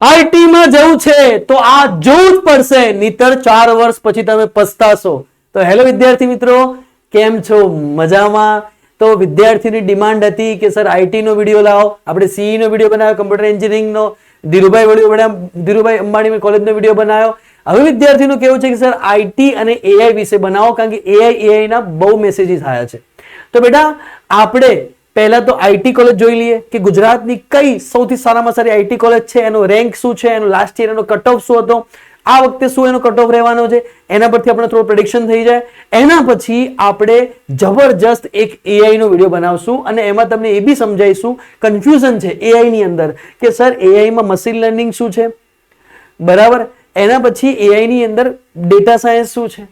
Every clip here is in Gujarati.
આઈટી માં જવું છે તો આ જોવું જ પડશે, નહીતર 4 વર્ષ પછી તમે પસ્તાશો. તો હેલો વિદ્યાર્થી મિત્રો, કેમ છો? મજામાં? તો વિદ્યાર્થીની ડિમાન્ડ હતી કે સર આઈટી નો વિડીયો લાવો. આપણે સીઈ નો વિડીયો બનાવ્યો, કમ્પ્યુટર એન્જિનિયરિંગ નો ધીરુભાઈ અંબાણી કોલેજનો વિડીયો બનાવ્યો. હવે વિદ્યાર્થીનું કેવું છે કે સર આઈટી અને એઆઈ વિશે બનાવો, કારણ કે એઆઈ ના બહુ મેસેજીસ આવ્યા છે. તો બેટા આપણે પહેલા તો આઈટી કોલેજ જોઈ લઈએ કે ગુજરાતની કઈ સૌથી સારામાં સારી આઈટી કોલેજ છે, એનો રેન્ક શું છે, એનો લાસ્ટ યર એનો કટ ઓફ શું હતો, આ વખતે શું એનો કટ ઓફ રહેવાનો છે, એના પરથી આપણે થોડું પ્રેડિક્શન થઈ જાય. એના પછી આપણે જબરજસ્ત એક એઆઈ નો વિડીયો બનાવશું અને એમાં તમને એ બી સમજાઈશું કન્ફ્યુઝન છે એઆઈ ની અંદર કે સર એઆઈ માં મશીન લર્નિંગ શું છે, બરાબર. એના પછી એઆઈ ની અંદર ડેટા સાયન્સ શું છે,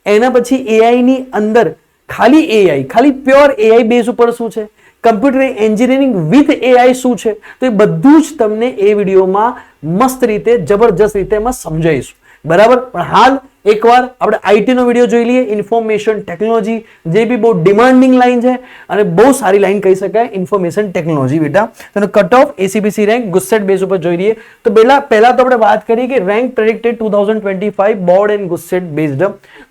એના પછી એઆઈ ની અંદર ખાલી પ્યોર એઆઈ બેઝ ઉપર શું છે, કમ્પ્યુટર એન્જિનિયરિંગ વિથ એઆઈ શું છે. તો એ બધું જ તમને એ વિડીયોમાં મસ્ત રીતે જબરજસ્ત રીતે એમાં સમજાઈશું, બરાબર. પણ હાલ એકવાર આપણે આઈટી નો વિડીયો જોઈ લઈએ. ઇન્ફોર્મેશન ટેકનોલોજી જે બી બહુ ડિમાન્ડિંગ લાઈન છે અને બહુ સારી લાઈન કહી શકાય ઇન્ફોર્મેશન ટેકનોલોજી. બેટા તેનો cut off SEBC rank GUJCET base ઉપર જોઈ લઈએ. તો પહેલા તો આપણે વાત કરીએ કે rank predicted 2025 board and ગુસ્સેટ based.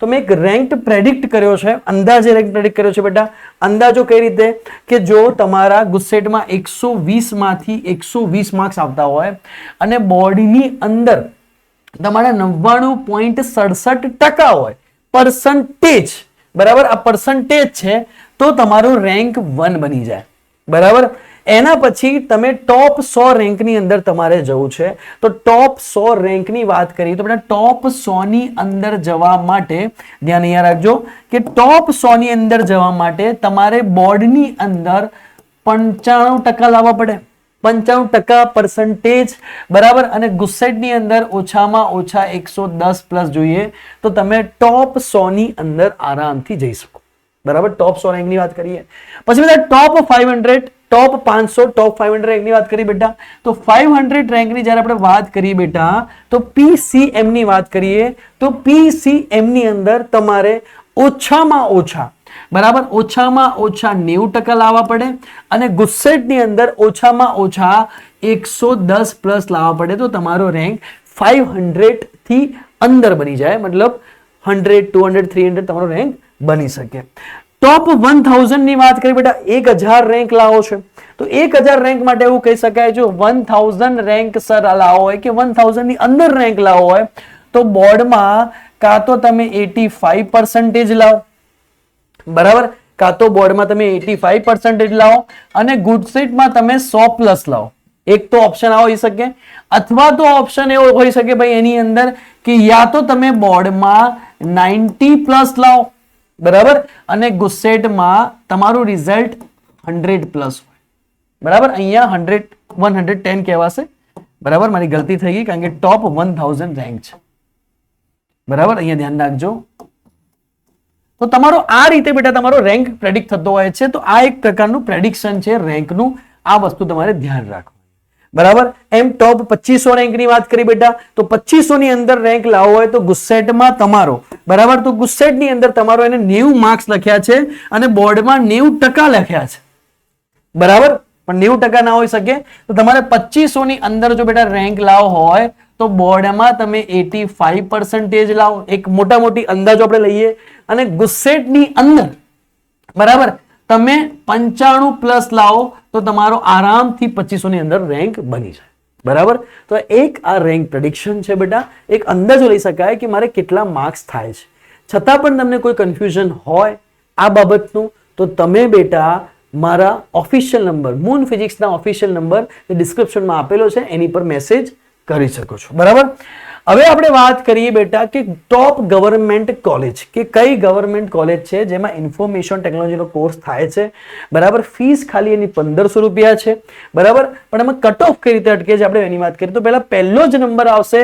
તો મેં એક રેન્ક પ્રેડિક્ટ કર્યો છે, અંદાજે રેન્ક પ્રેડિક્ટ કર્યો છે બેટા. અંદાજો કઈ રીતે કે જો તમારા ગુસ્સેટમાં 120 માંથી 120 માર્ક્સ આવતા હોય અને બોર્ડની અંદર તમારા 99.67% હોય પર્સન્ટેજ, બરાબર. આ પર્સન્ટેજ છે તો તમારું રેન્ક 1 બની જાય, બરાબર. એના પછી તમે ટોપ 100 રેન્કની અંદર તમારે જવું છે. તો ટોપ 100 રેન્કની વાત કરીએ તો બેટા ટોપ 100 ની અંદર જવા માટે ધ્યાન અહીંયા રાખજો કે ટોપ 100 ની અંદર જવા માટે તમારે બોર્ડની અંદર 95% લાવવા પડે, 95% પર્સન્ટેજ, બરાબર. અને ગુસ્સેટની અંદર ઓછામાં ઓછા 110 પ્લસ જોઈએ તો તમે ટોપ 100 ની અંદર આરામથી જઈ શકો, બરાબર. ટોપ 100 રેન્કની વાત કરીએ. પછી બધા ટોપ 500, ટોપ 500, ટોપ 500 રેન્કની વાત કરીએ બેટા. તો 500 રેન્કની જ્યારે આપણે વાત કરીએ બેટા તો પીસીએમ ની વાત કરીએ તો પીસીએમ ની અંદર તમારે ઓછામાં ઓછા, બરાબર, ઓછામાં ઓછા 90% લાવવા પડે અને ગુસ્સેટની અંદર ઓછામાં ઓછા 110 પ્લસ લાવવા પડે તો તમારો રેન્ક 500 થી અંદર બની જાય, મતલબ 100, 200, 300 તમારો રેન્ક બની શકે. ટોપ 1000 ની વાત કરીએ બેટા 1000 રેન્ક લાવો છે તો 1000 રેન્ક માટે એવું કહી શકાય જો 1000 રેન્ક સર લાવો હોય કે 1000 ની અંદર રેન્ક લાવો હોય તો બોર્ડમાં કાં તો તમે 85% લાવો, બરાબર, કાં તો બોર્ડમાં તમે 85% લાવો અને ગુડશીટમાં તમે 100 પ્લસ લાવો. એક તો ઓપ્શન આવો હોઈ શકે, અથવા તો ઓપ્શન એવો હોઈ શકે ભાઈ એની અંદર કે યા તો તમે બોર્ડમાં 90 પ્લસ લાવો, બરાબર, અને ગુસ્સેટમાં તમારું રિઝલ્ટ 100 પ્લસ હોય, બરાબર. અહીંયા 110 કહેવાશે, બરાબર. મારી ગલતી થઈ ગઈ કારણ કે ટોપ 1000 રેન્ક છે, બરાબર. અહીંયા ધ્યાન રાખજો. તો તમારો આ રીતે બેટા તમારો રેન્ક પ્રેડિક્ટ થતો હોય છે. તો આ એક પ્રકારનું પ્રેડિક્શન છે રેન્કનું, આ વસ્તુ તમારે ધ્યાન રાખવું, બરાબર. એમ ટોપ 2500 રેન્કની વાત કરી બેટા તો 2500 ની અંદર રેન્ક લાવો હોય તો ગુસ્સેટમાં તમારો, બરાબર, તો ગુસ્સેટની અંદર તમારો એને 90 માર્ક્સ લખ્યા છે અને બોર્ડમાં 90% લખ્યા છે, બરાબર. પણ 90% ના હોઈ શકે તો તમારે 2500 ની અંદર જો બેટા રેન્ક લાવો હોય તો બોર્ડમાં તમે 85% લાવો, એક મોટી અંદાજો આપણે લઈએ, અને ગુસ્સેટની અંદર, બરાબર, તમે 95 પ્લસ લાવો તો તમારો આરામથી 2500 ની અંદર રેન્ક બની જાય, બરાબર. તો એક આ રેન્ક પ્રેડિક્શન છે બેટા, એક અંદાજો લઈ શકાય કે મારે કેટલા માર્ક્સ થાય છે. છતાં પણ તમને કોઈ કન્ફ્યુઝન હોય આ બાબતનું તો તમે બેટા મારા ઓફિશિયલ નંબર મૂન ફિઝિક્સના ઓફિશિયલ નંબર ડિસ્ક્રિપ્શનમાં આપેલો છે એની પર મેસેજ કરી શકો છો, બરાબર. હવે આપણે વાત કરીએ બેટા કે ટોપ ગવર્મેન્ટ કોલેજ કે કઈ ગવર્મેન્ટ કોલેજ છે જેમાં ઇન્ફોર્મેશન ટેકનોલોજીનો કોર્સ થાય છે, બરાબર. ફીસ ખાલી એની 1500 રૂપિયા છે, બરાબર. પણ એમાં કટ ઓફ કઈ રીતે અટકે છે આપણે એની વાત કરીએ તો પહેલો જ નંબર આવશે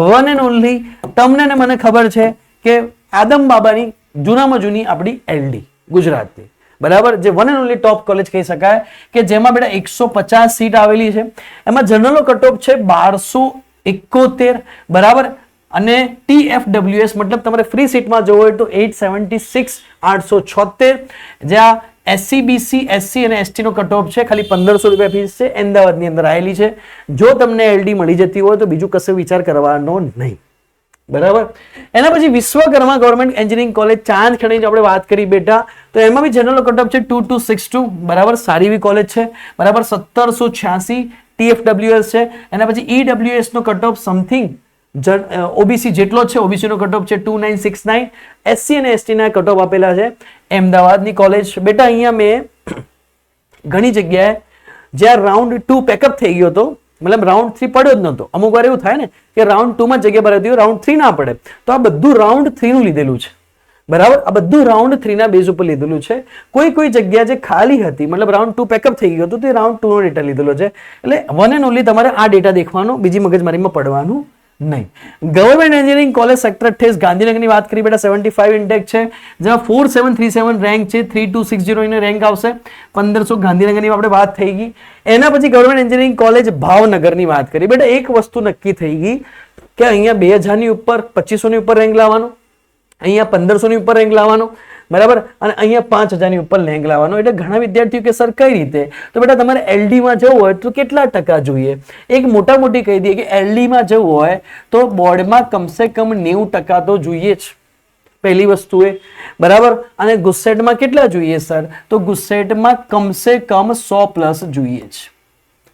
વન એન્ડ ઓનલી. તમને ને મને ખબર છે કે આદમ બાબાની જૂનામાં જૂની આપણી એલડી ગુજરાતની, બરાબર, જે one and only top college કહી શકાય કે જેમાં બેટા 150 સીટ આવેલી છે. એમાં જનરલનો કટ ઓફ છે 1271, બરાબર. અને TFWS મતલબ તમારે ફ્રી સીટમાં જવું હોય તો 876, 876, જ્યાં SCBC SC અને ST નો કટ ઓફ છે ખાલી 1500 રૂપિયા ફીસ છે, અમદાવાદની અંદર આવેલી છે. જો તમને LD મળી જતી હોય તો બીજું કશું વિચાર કરવાનો નહીં. બરાબર. એના પછી વિશ્વકર્મા ગવર્મેન્ટ એન્જિનિયરિંગ કોલેજ ચાંદખેડાની આપણે વાત કરી બેટા, તો એમાં બી જનરલ કટ ઓફ છે 2262. બરાબર, સારી એવી કોલેજ છે. બરાબર, 1786 TFWS છે. એના પછી EWS નો કટ ઓફ સમથિંગ OBC જેટલો છે, OBC નો કટ ઓફ છે 2969. SC અને ST ના કટ ઓફ આપેલા છે. અમદાવાદની કોલેજ બેટા, અહીંયા મેં ઘણી જગ્યાએ જ્યાં રાઉન્ડ 2 પેકઅપ થઈ ગયો હતો, મતલબ રાઉન્ડ 3 પડ્યો જ નહોતો. અમુક વાર એવું થાય ને કે રાઉન્ડ 2 માં જગ્યા ભરાતી હોય, રાઉન્ડ 3 ના પડે, તો આ બધું રાઉન્ડ 3 નું લીધેલું છે. બરાબર, આ બધું રાઉન્ડ 3 ના બેઝ ઉપર લીધેલું છે. કોઈ જગ્યા જે ખાલી હતી, મતલબ રાઉન્ડ 2 પેકઅપ થઈ ગયો હતો, તે રાઉન્ડ 2 નો ડેટા લીધેલો છે. એટલે વન એન્ડ ઓનલી તમારે આ ડેટા દેખવાનો, બીજી મગજમારીમાં પડવાનું નહીં. ગવર્મેન્ટ એન્જિનિયરિંગ કોલેજ સેક્ટર 28 ગાંધીનગરની વાત કરી બેટા, 75 ઇન્ટેક છે, જેમાં 4737 રેન્ક છે, 3260 ની રેન્ક આવશે, 1500 ગાંધીનગરની આપણે વાત થઈ ગઈ. એના પછી ગવર્મેન્ટ એન્જિનિયરિંગ કોલેજ ભાવનગરની વાત કરી બેટા. એક વસ્તુ નક્કી થઈ ગઈ કે અહીંયા 2000 ની ઉપર 2500 ની ઉપર રેન્ક લાવવાનો, અહીંયા 1500 ની ઉપર રેન્ક લાવવાનો. બરાબર, અને અહીંયા 5000 ની ઉપર રેન્ક લાવવાનો. એટલે ઘણા વિદ્યાર્થીઓ કે સર કઈ રીતે, તો બેટા તમારે LD માં જવું હોય તો કેટલા ટકા જોઈએ? એક મોટી કહી દઈએ કે LD માં જવું હોય તો બોર્ડમાં કમસે કમ 90% તો જોઈએ જ, પહેલી વસ્તુ એ. બરાબર, અને ગુસ્સેટમાં કેટલા જોઈએ સર? તો ગુસ્સેટમાં કમસે કમ 100+ જોઈએ જ.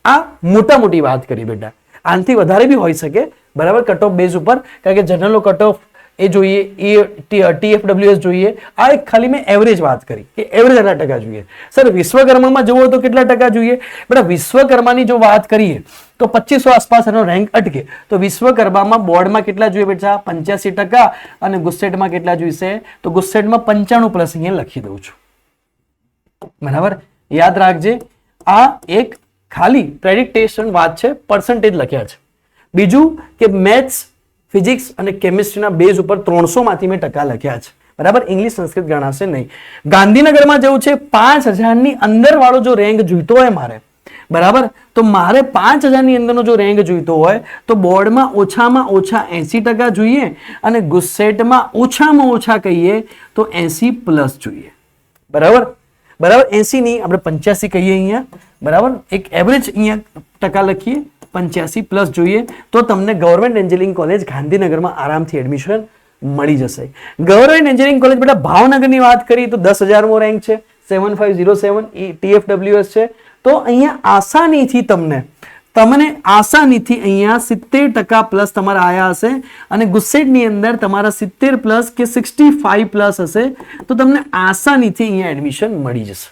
આ મોટી વાત કરી બેટા, આનાથી વધારે બી હોઈ શકે. બરાબર, કટ ઓફ બેઝ ઉપર, કારણ કે જનરલ કટ ઓફ એ જોઈએ, એ TFWS જોઈએ. આ એક ખાલી મેં એવરેજ વાત કરી કે એવરેજ આટલા ટકા જોઈએ. સર વિશ્વકર્મામાં જવું હોય તો કેટલા ટકા જોઈએ? બેટા વિશ્વકર્માની જો વાત કરીએ તો 2500 આસપાસ એનો રેન્ક અટકે. તો વિશ્વકર્મામાં બોર્ડમાં કેટલા જોઈએ બેટા? 85%. અને ગુસ્સેટમાં કેટલા જોઈશે? તો ગુસ્સેટમાં 95+ અહીંયા લખી દઉં છું. બરાબર, યાદ રાખજે, આ એક ખાલી પ્રેડિક્ટેશન વાત છે, પર્સન્ટેજ લખ્યા છે. બીજું કે મેથ્સ, ફિઝિક્સ અને કેમિસ્ટ્રીના બેઝ ઉપર 300 માંથી મેં ટકા લખ્યા છે. બરાબર, ઇંગ્લિશ સંસ્કૃત ગણાશે નહીં. ગાંધીનગરમાં જવું છે, 5000 ની અંદર વાળો જો રેન્ક જોઈતો હોય મારે, બરાબર, તો મારે 5000 ની અંદરનો જો રેન્ક જોઈતો હોય તો બોર્ડમાં ઓછામાં ઓછા 80% જોઈએ અને ગુસ્સેટમાં ઓછામાં ઓછા કહીએ તો 80+ જોઈએ. બરાબર, 80 ની આપણે 85 કહીએ અહીંયા. બરાબર, એક એવરેજ અહીંયા ટકા લખીએ, 85+ જોઈએ તો તમને ગવર્મેન્ટ એન્જિનિયરિંગ કોલેજ ગાંધીનગરમાં આરામથી એડમિશન મળી જશે. ગવર્મેન્ટ એન્જિનિયરિંગ કોલેજ બેટા ભાવનગરની વાત કરી તો 10000મો રેન્ક છે, 7507 TFWS છે. તો અહીંયા આસાનીથી તમને આસાનીથી અહીંયા 70% તમારા આયા હશે અને ગુસ્સેટની અંદર તમારા 70+ કે 65+ હશે તો તમને આસાનીથી અહીંયા એડમિશન મળી જશે.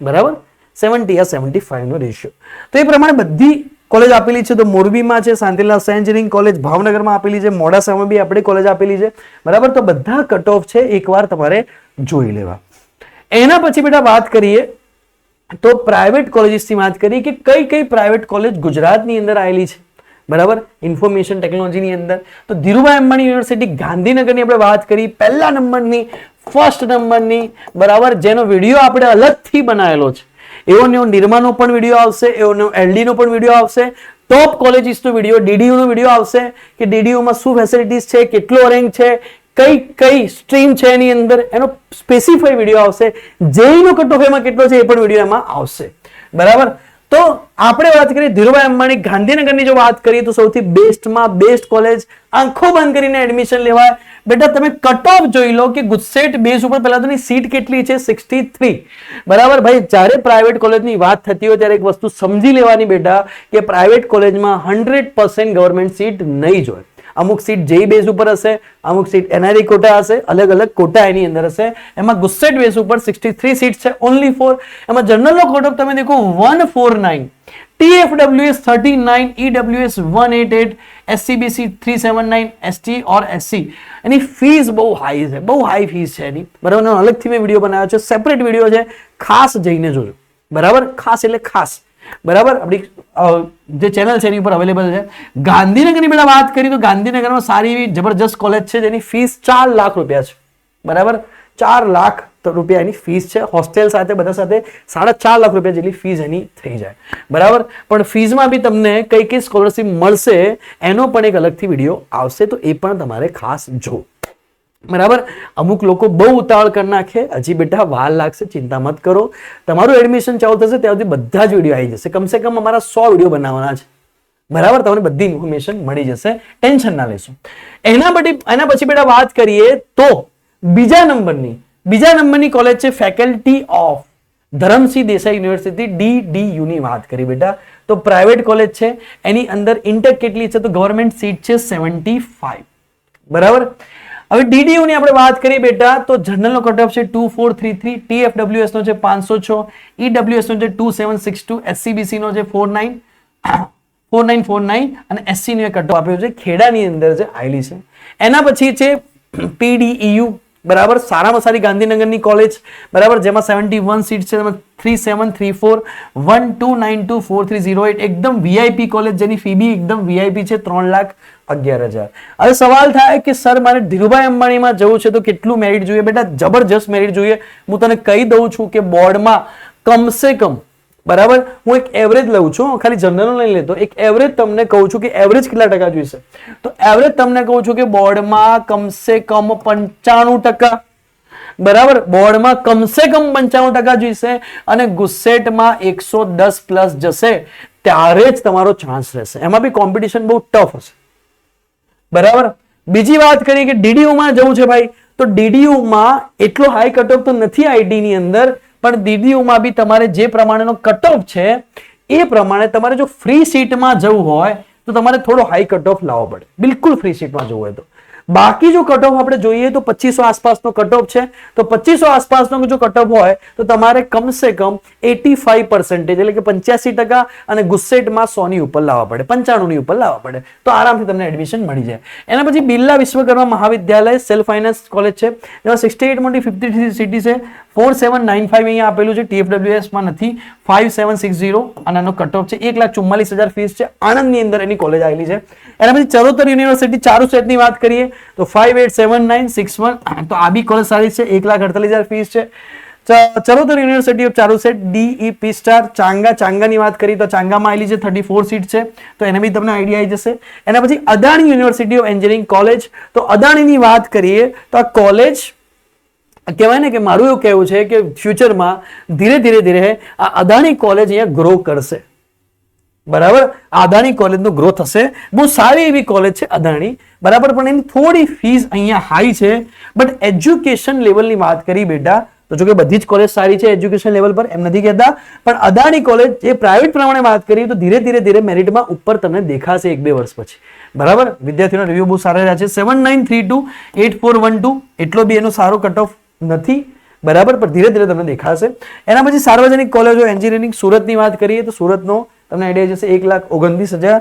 બરાબર, 70 or 75 નો રેશિયો. તો એ પ્રમાણે બધી કોલેજ આપેલી છે. તો મોરબીમાં છે શાંતિલાલ શાહ એન્જિનિયરિંગ કોલેજ, ભાવનગરમાં આપેલી છે, મોડાસામાં બી આપણી કોલેજ આપેલી છે. બરાબર, તો બધા કટ ઓફ છે, એકવાર તમારે જોઈ લેવા. એના પછી બેટા વાત કરીએ તો પ્રાઇવેટ કોલેજીસની વાત કરીએ કે કઈ પ્રાઇવેટ કોલેજ ગુજરાતની અંદર આવેલી છે. બરાબર, ઇન્ફોર્મેશન ટેકનોલોજીની અંદર તો ધીરુભાઈ અંબાણી યુનિવર્સિટી ગાંધીનગરની આપણે વાત કરી, પહેલા નંબરની, ફર્સ્ટ નંબરની. બરાબર, જેનો વિડીયો આપણે અલગથી બનાવેલો છે. એવો નિરમાનો પણ વિડીયો આવશે, એવો LD નો પણ વિડીયો આવશે, ટોપ કોલેજીસનો વિડીયો, DDU નો વિડીયો આવશે કે DDU માં શું ફેસિલિટીઝ છે, કેટલો રેન્ક છે, કઈ સ્ટ્રીમ છે એની અંદર, એનો સ્પેસિફાઈ વિડીયો આવશે. JEE નો કટ ઓફ એમાં કેટલો છે એ પણ વિડીયો એમાં આવશે. બરાબર, તો આપણે વાત કરીએ ધીરુભાઈ અંબાણી ગાંધીનગરની જો વાત કરીએ તો સૌથી બેસ્ટમાં બેસ્ટ કોલેજ, આંખો બંધ કરીને એડમિશન લેવાય. બેટા તમે કટ ઓફ જોઈ લો કે ગુસ્સેટ બેઝ ઉપર પહેલા તો સીટ કેટલી છે? 63. બરાબર ભાઈ, જ્યારે પ્રાઇવેટ કોલેજની વાત થતી હોય ત્યારે એક વસ્તુ સમજી લેવાની બેટા કે પ્રાઇવેટ કોલેજમાં 100% ગવર્મેન્ટ સીટ નહીં જ હોય. અમુક સીટ JEE બેઝ ઉપર હશે, અમુક સીટ NRE કોટા હશે, અલગ અલગ કોટા એની અંદર હશે. એમાં ગુસ્સેટ બેઝ ઉપર 63 સીટ છે, ઓનલી 4. એમાં જનરલ કોટ ઓફ તમે દેખો 149, TFWS 39, EWS 188, SCBC 379, ST और SC. એની ફીસ બહુ હાઈ છે, બહુ હાઈ ફીસ છે એની. બરાબર, અલગથી મેં વિડીયો બનાવ્યો છે, સેપરેટ વિડીયો છે, ખાસ જઈને જોજો. બરાબર, ખાસ એટલે ખાસ. બરાબર, આપણી જે ચેનલ છે એની ઉપર અવેલેબલ છે. ગાંધીનગરની બેટા વાત કરી તો ગાંધીનગરમાં સારી એવી જબરજસ્ત કોલેજ છે જેની ફીસ 4 લાખ રૂપિયા છે. બરાબર, 4 લાખ રૂપિયા એની ફીસ છે, હોસ્ટેલ સાથે બધા સાથે 4.5 લાખ રૂપિયા જેટલી ફીસ એની થઈ જાય. બરાબર, પણ ફીસમાં બી તમને કઈ સ્કોલરશિપ મળશે એનો પણ એક અલગથી વિડીયો આવશે, તો એ પણ તમારે ખાસ જોવો. બરાબર. અમુક લોકો બહુ ઉતાવળ કરી નાખે, હજી બેટા વાર લાગશે, ચિંતા મત કરો. તમારું એડમિશન ચાલુ થશે ત્યાં સુધી બધા જ વિડીયો આવી જશે. કમસે કમ અમારા 100 વિડીયો બનાવવાના છે. બરાબર, તમને બધી ઇન્ફોર્મેશન મળી જશે, ટેન્શન ના લેશો. એના પછી બેટા વાત કરીએ તો બીજા નંબરની કોલેજ છે faculty of Dharamsinh Desai university, DDU ની વાત કરી બેટા. તો પ્રાઇવેટ કોલેજ છે, એની અંદર ઇન્ટેક કેટલી છે? તો ગવર્મેન્ટ સીટ છે 75. બરાબર. હવે DDU ની આપણે વાત કરીએ બેટા તો જનરલ નો કટ ઓફ છે 2433, TFWS નો છે 506, EWS નો છે 2762, SCBC નો છે 4949 અને SC નો કટ ઓફ આપ્યો છે ખેડાની અંદર જે આવેલી છે. એના પછી છે PDEU, બરાબર, સારામાં સારી ગાંધીનગરની કોલેજ, બરાબર, જેમાં 71 સીટ છે, 3734 12924308, એકદમ VIP કોલેજ જેની ફી બી એકદમ VIP છે 3,11,000. હવે સવાલ થાય કે સર મારે ધીરુભાઈ અંબાણીમાં જવું છે તો કેટલું મેરિટ જોઈએ? બેટા જબરજસ્ત મેરિટ જોઈએ. હું તને કહી દઉં છું કે બોર્ડમાં કમસે કમ, બરાબર, હું એક એવરેજ લઉં છું, ખાલી જનરલ નહીં લેતો, એક એવરેજ તમને કહું છું કે એવરેજ કેટલા ટકા જોઈશે. તો એવરેજ તમને કહું છું કે બોર્ડમાં કમસે કમ 95%, બરાબર, બોર્ડમાં કમસે કમ 95% જોઈશે અને ગુસ્સેટમાં 110 પ્લસ જશે ત્યારે જ તમારો ચાન્સ રહેશે. એમાં બી કોમ્પિટિશન બહુ ટફ હશે. બરાબર. બીજી વાત કરીએ કે DDU માં જવું છે ભાઈ, તો DDU માં એટલો હાઈ કટ ઓફ તો નથી આઈટી ની અંદર, પણ DDU માં બી તમારે જે પ્રમાણેનો કટ ઓફ છે એ પ્રમાણે તમારે જો ફ્રી સીટમાં જવું હોય તો તમારે થોડો હાઈ કટ ઓફ લાવવો પડે, બિલકુલ ફ્રી સીટમાં જવું હોય તો. બાકી જો કટ ઓફ આપણે જોઈએ તો 2500 આસપાસનો કટ ઓફ છે. તો 2500 આસપાસનો જો કટ ઓફ હોય તો તમારે કમસે કમ 85% એટલે કે 85% અને ગુસ્સેટમાં 100 ની ઉપર લાવવા પડે, 95 ની ઉપર લાવવા પડે, તો આરામથી તમને એડમિશન મળી જાય. એના પછી Birla Vishwakarma Mahavidyalaya self finance college છે, જેમાં 68 માંથી 53 સીટી છે, 4795 અહીંયા આપેલું છે, TFWS માં નથી, 5760 અને આનો કટ ઓફ છે, 1,44,000 ફીસ છે. આણંદની અંદર એની કોલેજ આવેલી છે. એના પછી ચરોતર યુનિવર્સિટી ચારુસેટની વાત કરીએ તો 587961, તો આ બી કોલેજ સારી છે, 1,48,000 ફીસ છે. Charotar university of Charusat, DEP star. ચાંગાની વાત કરીએ તો ચાંગામાં આવેલી છે, 34 સીટ છે, તો એને બી તમને આઈડિયા આવી જશે. એના પછી Adani university of engineering college, તો અદાણીની વાત કરીએ તો આ કોલેજ કહેવાય ને કે મારું એવું કહેવું છે કે ફ્યુચરમાં ધીરે ધીરે આ અદાણી કોલેજ અહીંયા ગ્રો કરશે. બરાબર, અદાણી કોલેજનો ગ્રોથ હશે. બહુ સારી એવી કોલેજ છે અદાણી, બરાબર, પણ એની થોડી ફીસ અહીંયા હાઈ છે. બટ એજ્યુકેશન લેવલની વાત કરી બેટા તો જો કે બધી જ કોલેજ સારી છે એજ્યુકેશન લેવલ પર, એમ નથી કહેતા, પણ અદાણી કોલેજ જે પ્રાઇવેટ પ્રમાણે વાત કરીએ તો ધીરે ધીરે મેરિટમાં ઉપર તમને દેખાશે 1-2 વર્ષ પછી. બરાબર, વિદ્યાર્થીઓના રિવ્યુ બહુ સારા રહ્યા છે. 79328412 એટલો બી એનો સારો કટ ઓફ નથી, બરાબર, પણ ધીરે ધીરે તમને દેખાશે. એના પછી સાર્વજનિક કોલેજો એન્જિનિયરિંગ સુરતની વાત કરીએ તો સુરતનો તમને આઈડિયા જશે 1,29,000.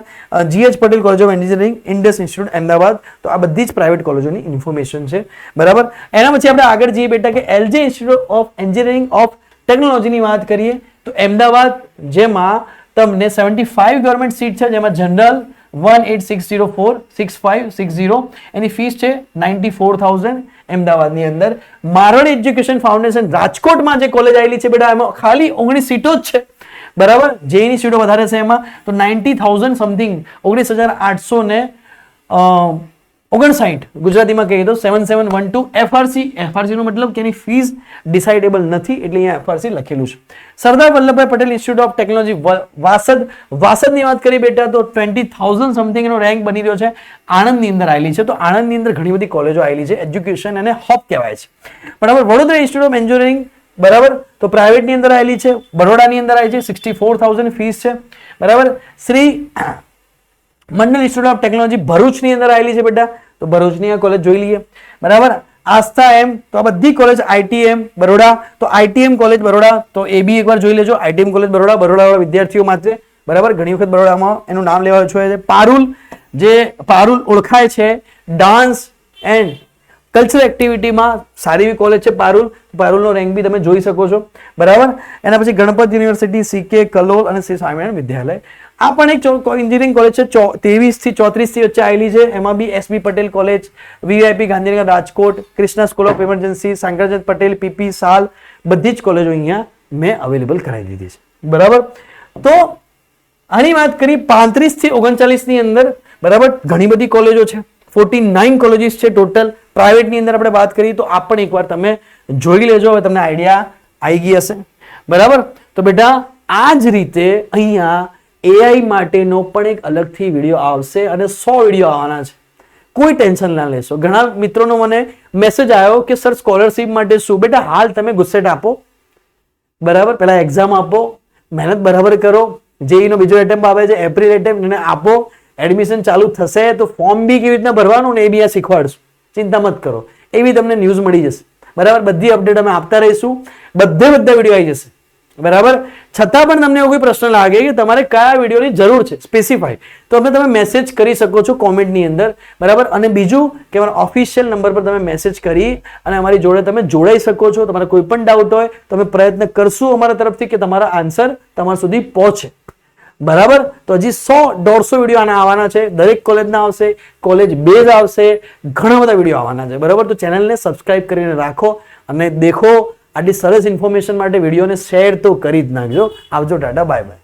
GH Patel college of engineering, Indus institute Ahmedabad, તો આ બધી જ પ્રાઇવેટ કોલેજોની ઇન્ફોર્મેશન છે. બરાબર. એના પછી આપણે આગળ જઈએ બેટા કે LJ institute of engineering of ટેકનોલોજીની વાત કરીએ તો અમદાવાદ, જેમાં તમને 75 ગવર્મેન્ટ સીટ છે, જેમાં જનરલ 18,604,6560 એની ફીસ છે 94,000 અમદાવાદની અંદર. મારવાડી એજ્યુકેશન ફાઉન્ડેશન રાજકોટમાં જે કોલેજ આવેલી છે બેટા એમાં ખાલી 19 સીટો જ છે, બરાબર, જેની સીટો વધારે છે એમાં, તો 90,000 સમથિંગ 19,859 ગુજરાતીમાં કહીએ તો 7712 FRC નો મતલબ કે એની ફીસ ડિસાઇડેબલ નથી એટલે અહીંયા FRC લખેલું છે. Sardar Vallabhbhai Patel institute of technology વાસદની વાત કરીએ બેટા તો 20,000 સમથિંગ એનો રેન્ક બની રહ્યો છે, આણંદની અંદર આવેલી છે. તો આણંદની અંદર ઘણી બધી કોલેજો આવેલી છે, એજ્યુકેશન અને હબ કહેવાય છે. બરાબર. વડોદરા ઇન્સ્ટિટ્યૂટ ઓફ એન્જિનિયરિંગ, બરાબર, તો પ્રાઇવેટની અંદર આવેલી છે, બરોડાની અંદર આવી છે, 64,000 ફીસ છે. બરાબર. શ્રી મંડલ ઇન્સ્ટિટ્યૂટ ઓફ ટેકનોલોજી ભરૂચની અંદર આવેલી છે બેટા, તો ભરૂચની આ કોલેજ જોઈ લઈએ. બરાબર. આસ્થા એમ, તો આ બધી કોલેજ, ITM બરોડા, તો ITM કોલેજ બરોડા, તો એ બી એકવાર જોઈ લેજો. ITM કોલેજ બરોડાવાળા વિદ્યાર્થીઓ માટે, બરાબર, ઘણી વખત બરોડામાં એનું નામ લેવાનું છે. પારુલ, જે પારુલ ઓળખાય છે ડાન્સ એન્ડ કલ્ચરલ એક્ટિવિટીમાં, સારી એવી કોલેજ છે પારુલનો રેન્ક બી તમે જોઈ શકો છો. બરાબર. એના પછી ગણપત યુનિવર્સિટી, CK કલોલ અને શ્રી સ્વામિનારાયણ વિદ્યાલય. આ પણ એક એન્જિનિયરિંગ કોલેજ છે, 23 થી 34 વચ્ચે આવેલી છે. એમાં B SB Patel college, VIP Gandhinagar Rajkot, Krishna school of emergency, Shankarchand Patel, PP સાલ, બધી જ કોલેજો અહીંયા મેં અવેલેબલ કરાવી દીધી છે. બરાબર. તો આની વાત કરી 35 થી 39 ની અંદર, બરાબર, ઘણી બધી કોલેજો છે. 49 કોલેજીસ છે ટોટલ. પ્રાઇવેટની અંદર આપણે વાત કરીએ તો આ પણ એકવાર તમે જોઈ લેજો, હવે તમને આઈડિયા આવી ગઈ હશે. બરાબર, તો બેટા આ જ રીતે અહીંયા એઆઈ માટેનો પણ એક અલગથી વિડીયો આવશે અને 100 વિડીયો આવવાના છે. કોઈ ટેન્શન ના લેશો. ઘણા મિત્રોનો મને મેસેજ આવ્યો કે સર સ્કોલરશિપ માટે શું? બેટા હાલ તમે ગુસ્સેટ આપો, બરાબર, પહેલા એક્ઝામ આપો, મહેનત બરાબર કરો. જેઈનો બીજો એટેમ્પ આવે છે, એપ્રિલ એટેમ્પ, એને આપો. એડમિશન ચાલુ થશે તો ફોર્મ બી કેવી રીતના ભરવાનું ને એ બી આ શીખવાડશું. ચિંતા મત કરો, એવી તમને ન્યૂઝ મળી જશે. બરાબર, બધી અપડેટ અમે આપતા રહીશું. બધા વિડીયો આવી જશે. બરાબર, છતાં પણ તમને એવો કોઈ પ્રશ્ન લાગે કે તમારે કયા વિડીયોની જરૂર છે સ્પેસિફાઈ, તો અમે તમે મેસેજ કરી શકો છો કોમેન્ટની અંદર. બરાબર, અને બીજું કે અમારા ઓફિશિયલ નંબર પર તમે મેસેજ કરી અને અમારી જોડે તમે જોડાઈ શકો છો. તમારે કોઈ પણ ડાઉટ હોય તો અમે પ્રયત્ન કરશું અમારા તરફથી કે તમારા આન્સર તમારા સુધી પહોંચે. બરાબર, તો હજી 100-150 વિડીયો આના આવવાના છે. દરેક કોલેજના આવશે, કોલેજ બેઝ આવશે, ઘણા બધા વિડીયો આવવાના છે. બરાબર, તો ચેનલને સબસ્ક્રાઇબ કરીને રાખો અને દેખો. આટલી સરસ ઇન્ફોર્મેશન માટે વિડીયોને શેર તો કરી જ નાખજો. આવજો, ટાટા, બાય બાય.